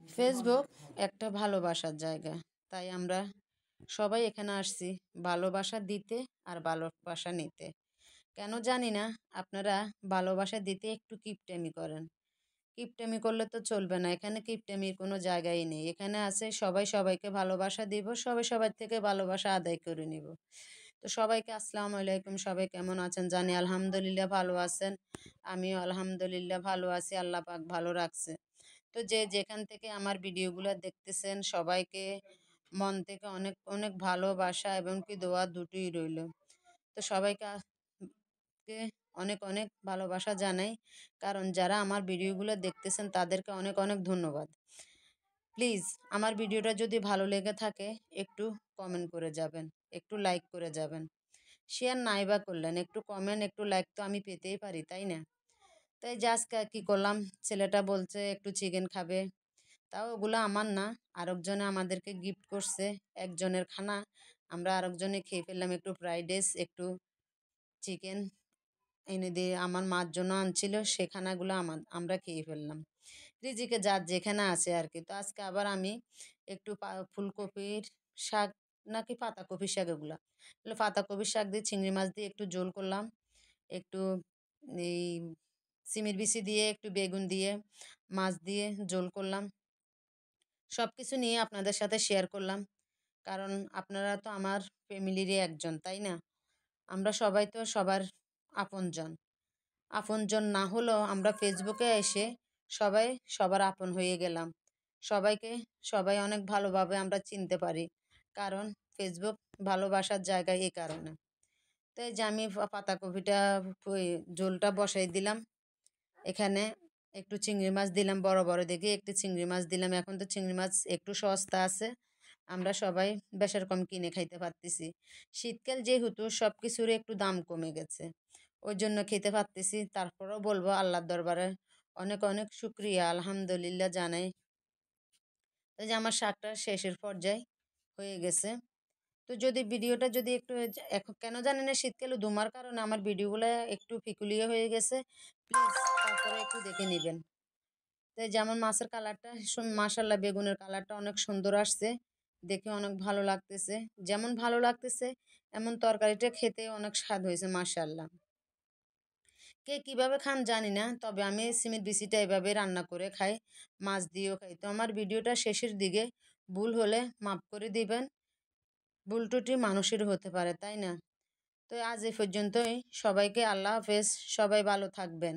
Facebook একটা ভালোবাসার জায়গা। তাই আমরা সবাই এখানে আসছি ভালোবাসা দিতে আর ভালোবাসা নিতে। কেন জানি না, আপনারা ভালোবাসা দিতে একটু কিপটেমি করেন। কিপটেমি করলে তো চলবে না। এখানে কিপটেমির কোনো জায়গাই নেই। এখানে আছে সবাই সবাইকে ভালোবাসা দিব, সবাই সবার থেকে ভালোবাসা আদায় করে নিব। তো সবাইকে আসসালামু আলাইকুম। সবাই কেমন আছেন জানি আলহামদুলিল্লাহ ভালো আছেন। আমিও আলহামদুলিল্লাহ ভালো আছি। আল্লাহ পাক ভালো রাখছে। তো যে যেখান থেকে আমার ভিডিওগুলো দেখতেছেন সবাইকে মন থেকে অনেক অনেক ভালোবাসা এবং কি দোয়া দুটোই রইল। তো সবাইকে কে অনেক অনেক ভালোবাসা জানাই। কারণ যারা আমার ভিডিওগুলো দেখতেছেন তাদেরকে অনেক অনেক ধন্যবাদ। প্লিজ আমার ভিডিওটা যদি ভালো লেগে থাকে একটু কমেন্ট করে যাবেন, একটু লাইক করে যাবেন। শেয়ার নাই বা করলেন, একটু কমেন্ট একটু লাইক তো আমি পেতেই পারি, তাই না? তাই আজকে কি করলাম, ছেলেটা বলছে একটু চিকেন খাবে। তাও ওগুলো আমার না, আরেকজনে আমাদেরকে গিফট করছে। একজনের খানা আমরা আরেকজনে খেয়ে ফেললাম। একটু ফ্রাইড রাইস, একটু চিকেন এনে দিয়ে আমার মার জন্য আনছিল। সে খানাগুলো আমরা খেয়ে ফেললাম। রিজিকে যার যেখানে আছে আর কি। তো আজকে আবার আমি একটু ফুলকপির শাক নাকি পাতাকপির শাক, এগুলা পাতাকপির শাক দিয়ে চিংড়ি মাছ দিয়ে একটু ঝোল করলাম। একটু এই সিমের বিচি দিয়ে, একটু বেগুন দিয়ে, মাছ দিয়ে ঝোল করলাম। সব কিছু নিয়ে আপনাদের সাথে শেয়ার করলাম। কারণ আপনারা তো আমার ফ্যামিলিরই একজন, তাই না? আমরা সবাই তো সবার আপনজন। আপনজন না হলেও আমরা ফেসবুকে এসে সবাই সবার আপন হয়ে গেলাম। সবাইকে সবাই অনেক ভালোভাবে আমরা চিনতে পারি। কারণ ফেসবুক ভালোবাসার জায়গা, এই কারণে। তো এই যে আমি পাতাকপিটা ঝোলটা বসাই দিলাম। এখানে একটু চিংড়ি মাছ দিলাম, বড় বড় দেখে একটু চিংড়ি মাছ দিলাম। এখন তো চিংড়ি মাছ একটু সস্তা আছে, আমরা সবাই বেশার কম কিনে খাইতে পারতেছি। শীতকাল যেহেতু সব কিছুর একটু দাম কমে গেছে, ওই জন্য খেতে পারতেছি। তারপরেও বলবো আল্লাহর দরবারে অনেক অনেক শুক্রিয়া, আলহামদুলিল্লাহ জানাই। তো যে আমার শাকটা শেষের পর্যায়ে হয়ে গেছে। তো যদি ভিডিওটা যদি একটু এখন কেন জানি না শীতকালে ধুমার কারণে আমার ভিডিওগুলো একটু ফিকুলিয়ে হয়ে গেছে। প্লিজ তারপরে একটু দেখে নেবেন। তো যেমন মাছের কালারটা মাশাল্লাহ, বেগুনের কালারটা অনেক সুন্দর আসছে, দেখে অনেক ভালো লাগতেছে। যেমন ভালো লাগতেছে এমন তরকারিটা খেতে অনেক স্বাদ হয়েছে মাশাল্লাহ। কে কিভাবে খান জানি না, তবে আমি সিমের বিচিটা এভাবে রান্না করে খাই, মাছ দিয়েও খাই। তো আমার ভিডিওটা শেষের দিকে ভুল হলে মাফ করে দিবেন। ভুল ত্রুটি মানুষের হতে পারে, তাই না? তো আজ এ পর্যন্তই। সবাইকে আল্লাহ হাফেজ। সবাই ভালো থাকবেন।